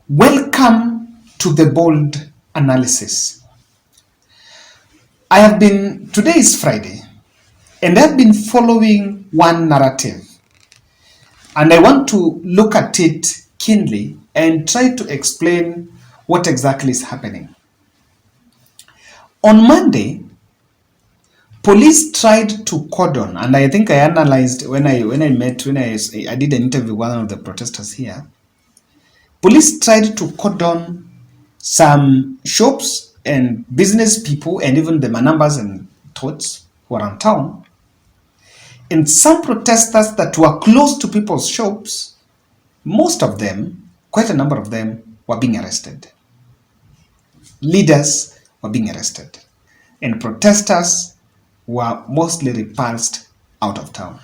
Welcome to the bold analysis. Today is Friday, and I've been following one narrative, and I want to look at it keenly and try to explain what exactly is happening. On Monday, police tried to cordon, and I think I analyzed when I did an interview with one of the protesters here. Police tried to cordon some shops and business people and even the manambas and tots who are in town. And some protesters that were close to people's shops, most of them, quite a number of them, were being arrested. Leaders were being arrested. And protesters were mostly repulsed out of town.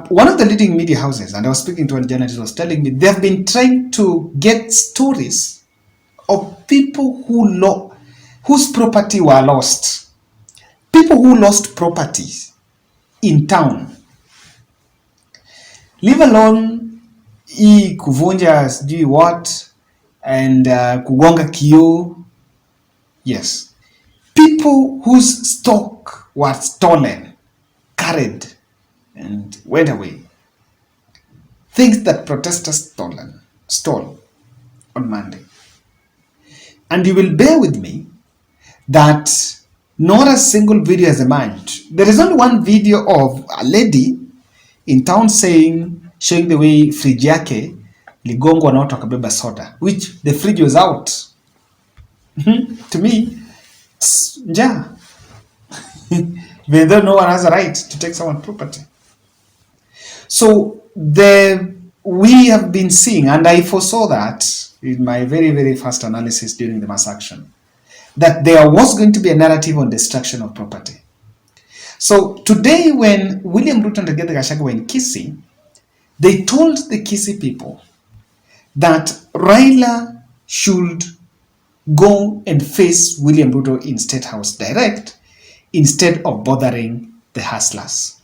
One of the leading media houses, and I was speaking to one journalist, was telling me they've been trying to get stories of people whose property were lost. People who lost properties in town. Leave alone kuvunja sijui what and kugonga kio. Yes. People whose stock was stolen, carried, and went away. Things that protesters stole on Monday. And you will bear with me that not a single video has emerged. There is only one video of a lady in town showing the way fridge yake ligongwa na watu wakabeba soda, which the fridge was out. To me, it's njaa. Even though no one has a right to take someone's property. So we have been seeing, and I foresaw that in my very, very first analysis during the mass action, that there was going to be a narrative on destruction of property. So today when William Ruto and Rigathi Gachagua were in Kisii, they told the Kisii people that Raila should go and face William Ruto in State House direct instead of bothering the hustlers.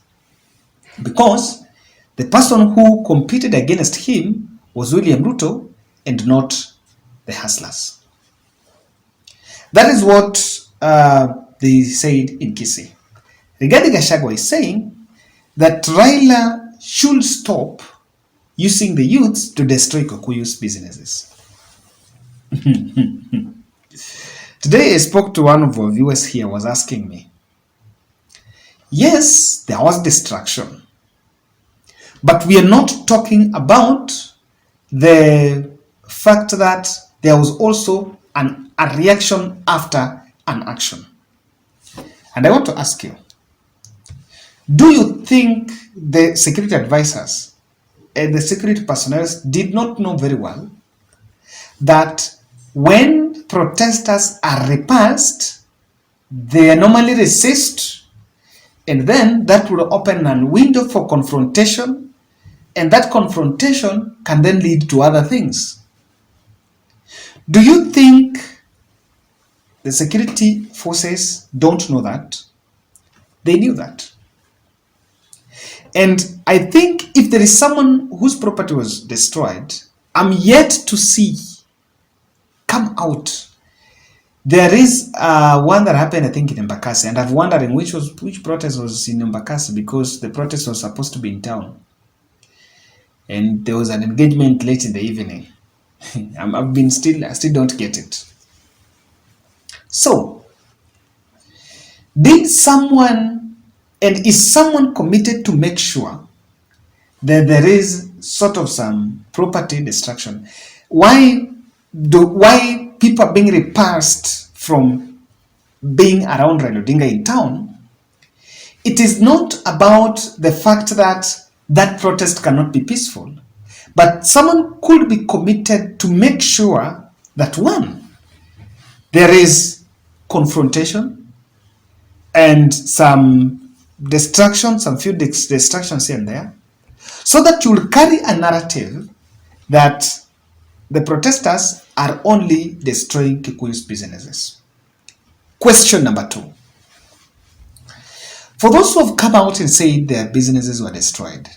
Because the person who competed against him was William Ruto and not the hustlers. That is what they said in Kisii. Rigathi Gachagua is saying that Raila should stop using the youths to destroy Kikuyu's businesses. Today I spoke to one of our viewers here, was asking me, yes, there was destruction, but we are not talking about the fact that there was also a reaction after an action. And I want to ask you, do you think the security advisors and the security personnel did not know very well that when protesters are repulsed, they normally resist, and then that will open a window for confrontation, and that confrontation can then lead to other things? Do you think the security forces don't know that? They knew that. And I think if there is someone whose property was destroyed, I'm yet to see come out. There is one that happened, I think, in Embakasi, and I'm wondering which protest was in Embakasi, because the protest was supposed to be in town. And there was an engagement late in the evening. I still don't get it. So, is someone committed to make sure that there is sort of some property destruction? Why people are being repulsed from being around Raila Odinga in town? It is not about the fact that protest cannot be peaceful, but someone could be committed to make sure that, one, there is confrontation and some destruction, some few distractions here and there, so that you will carry a narrative that the protesters are only destroying Kikuyu's businesses. Question number 2. For those who have come out and said their businesses were destroyed,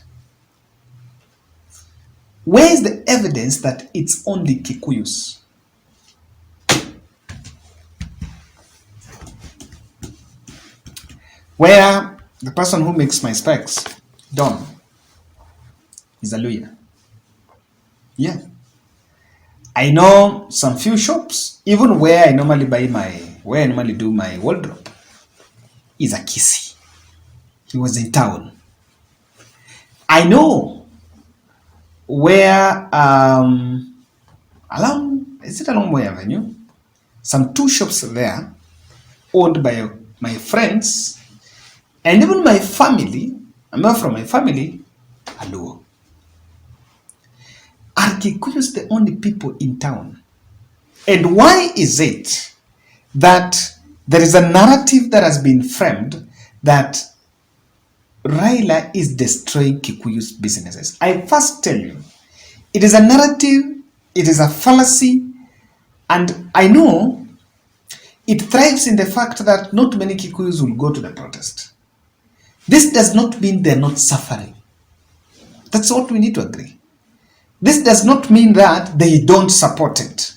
Where is the evidence that it's only Kikuyus? Where the person who makes my specs, Don, is a lawyer. Yeah. I know some few shops, even where I normally do my wardrobe, is a Kisi. He was in town. I know where along Moy Avenue, some 2 shops there owned by my friends and even my family. I'm not from my family. Hello. Are Kikuyus the only people in town? And why is it that there is a narrative that has been framed that Raila is destroying Kikuyus businesses? I first tell you, it is a narrative, it is a fallacy, and I know it thrives in the fact that not many Kikuyus will go to the protest. This does not mean they're not suffering. That's what we need to agree. This does not mean that they don't support it.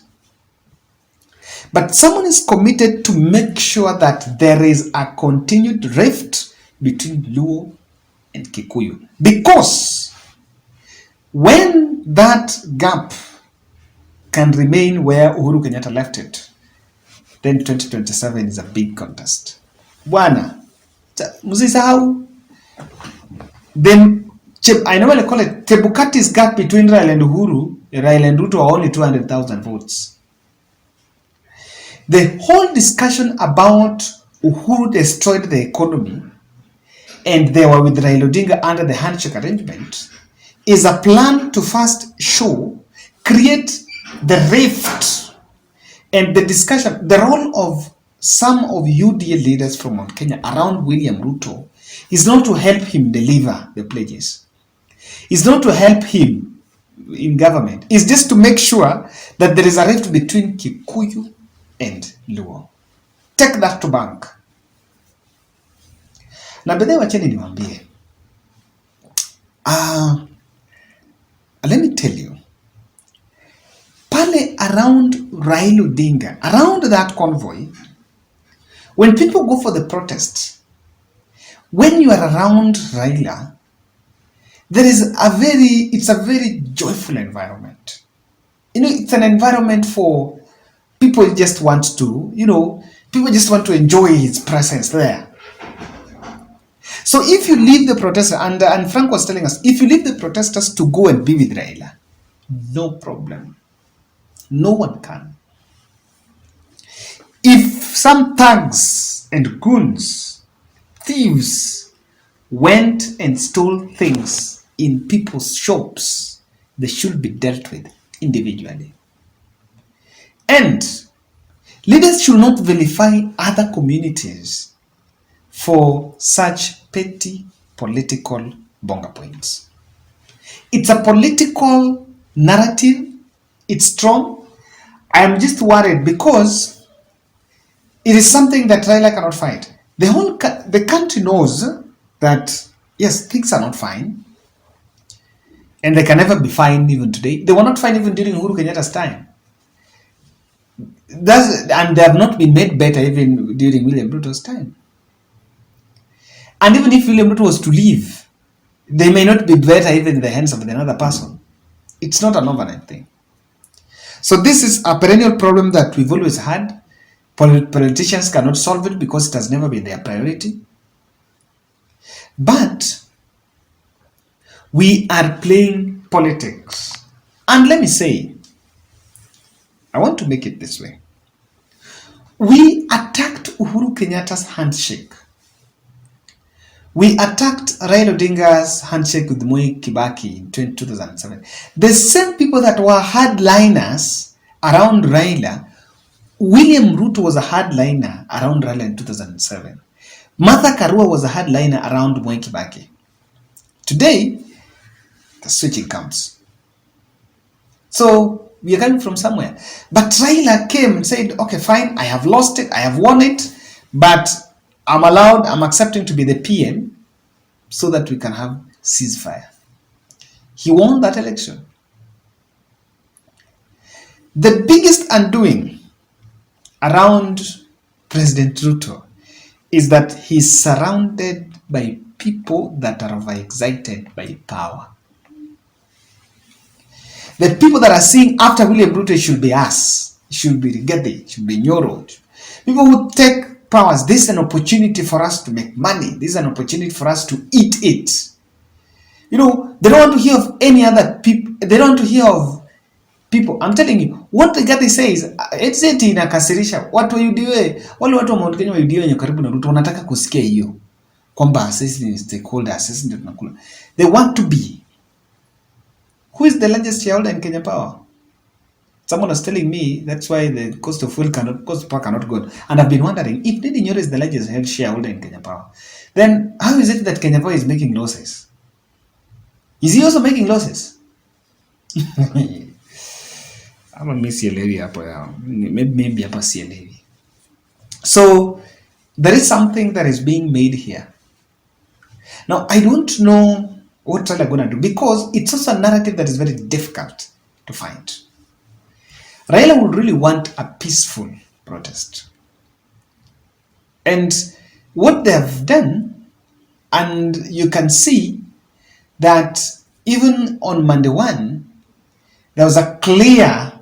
But someone is committed to make sure that there is a continued rift between Luo and Kikuyu. Because when that gap can remain where Uhuru Kenyatta left it, then 2027 is a big contest. Bwana, msisahau, then I normally call it Chebukati's gap between Raila and Uhuru, Raila and Ruto are only 200,000 votes. The whole discussion about Uhuru destroyed the economy and they were with Raila Odinga under the handshake arrangement is a plan to first create the rift and the discussion. The role of some of UDA leaders from Mount Kenya around William Ruto is not to help him deliver the pledges. It's not to help him in government. It's just to make sure that there is a rift between Kikuyu and Luo. Take that to bank. Na bedhe wacheni niwaambie. Let me tell you. Pale around Raila Odinga, around that convoy, when people go for the protest, when you are around Raila, it's a very joyful environment. It's an environment for people just want to, people just want to enjoy his presence there. So if you leave the protesters, and Frank was telling us, if you leave the protesters to go and be with Raila, no problem. No one can. If some thugs and goons, thieves, went and stole things in people's shops, they should be dealt with individually. And leaders should not vilify other communities for such petty political bonga points. It's a political narrative. It's strong. I am just worried because it is something that Raila cannot fight. The country knows that, yes, things are not fine. And they can never be fine even today. They were not fine even during Uhuru Kenyatta's time. And they have not been made better even during William Ruto's time. And even if William Ruto was to leave, they may not be better even in the hands of another person. It's not an overnight thing. So this is a perennial problem that we've always had. Politicians cannot solve it because it has never been their priority. But we are playing politics. And let me say, I want to make it this way. We attacked Uhuru Kenyatta's handshake. We attacked Raila Odinga's handshake with Moi Kibaki in 2007. The same people that were hardliners around Raila, William Ruto was a hardliner around Raila in 2007. Martha Karua was a hardliner around Moi Kibaki. Today, the switching comes. So, we are coming from somewhere. But Raila came and said, okay, fine, I have lost it, I have won it, but I'm accepting to be the PM so that we can have ceasefire. He won that election. The biggest undoing around President Ruto is that he's surrounded by people that are overexcited by power. The people that are seeing after William Ruto should be us, should be Rigathi, should be Nyoro. People who take powers. This is an opportunity for us to make money. This is an opportunity for us to eat it. They don't want to hear of any other people. They don't want to hear of people. I'm telling you, what Rigathi says, it's inakasirisha. Watu wayudiwe, wale watu wa Mount Kenya wayudiwe wenye karibu na Ruto wanataka kusikia hiyo. Kwamba sisi ni stakeholders, sisi ndio tunakula. They want to be. Who is the largest shareholder in Kenya Power? Someone was telling me that's why the cost of power cannot go. And I've been wondering, if Ndindi Nyoro is the largest shareholder in Kenya Power, then how is it that Kenya Power is making losses? Is he also making losses? I'm a miss Maybe hapa sielewi. So there is something that is being made here. Now I don't know what Raila are going to do, because it's also a narrative that is very difficult to find. Raila would really want a peaceful protest. And what they have done, and you can see that even on Monday 1, there was a clear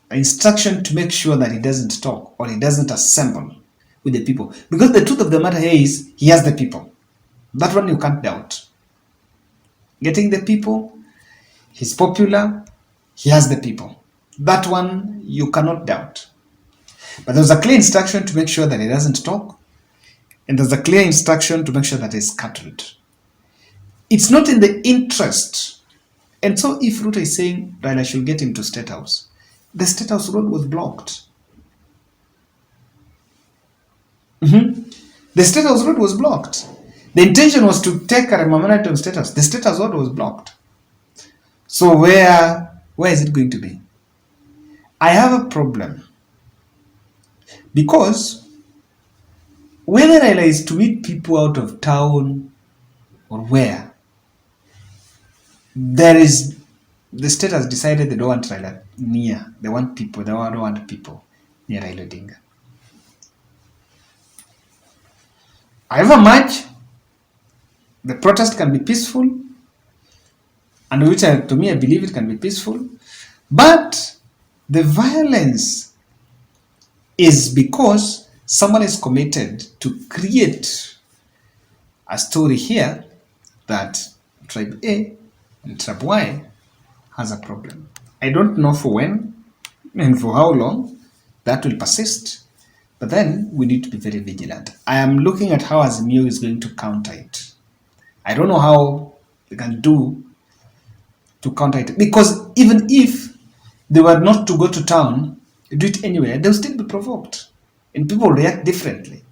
instruction to make sure that he doesn't talk or he doesn't assemble with the people. Because the truth of the matter here is, he has the people. That one you can't doubt. Getting the people, he's popular, he has the people. That one you cannot doubt. But there's a clear instruction to make sure that he doesn't talk, and there's a clear instruction to make sure that he's scattered. It's not in the interest. And so if Ruto is saying Raila should get him to State House, the State House road was blocked. The State House road was blocked. The intention was to take a memorandum State House. The State House road was blocked. So where is it going to be? I have a problem. Because whether Raila is to meet people out of town or where, the state has decided they don't want Raila near. They want people. They don't want people near Raila Odinga. However much the protest can be peaceful, and which to me I believe it can be peaceful, but the violence is because someone is committed to create a story here that tribe A and tribe Y has a problem. I don't know for when and for how long that will persist, but then we need to be very vigilant. I am looking at how Azimio is going to counter it. I don't know how they can do to counter it, because even if they were not to go to town, do it anywhere, they'll still be provoked, and people react differently.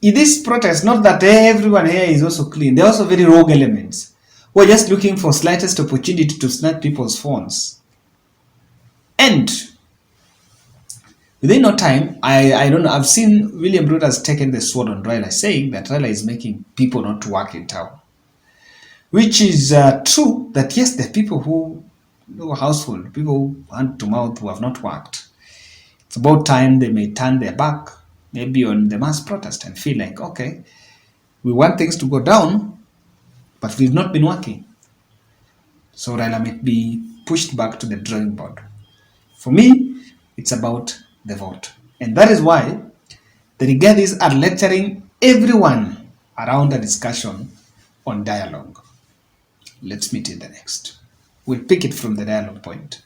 In this protest, not that everyone here is also clean, they're also very rogue elements. We're just looking for slightest opportunity to snatch people's phones. And within no time, I don't know, I've seen William Ruto has taken the sword on Raila, saying that Raila is making people not to work in town. Which is true, that yes, there are people who household, people hand to mouth who have not worked. It's about time they may turn their back maybe on the mass protest and feel like, okay, we want things to go down, but we've not been working. So Raila might be pushed back to the drawing board. For me, it's about the vote. And that is why the Rigathis are lecturing everyone around the discussion on dialogue. Let's meet in the next. We'll pick it from the dialogue point.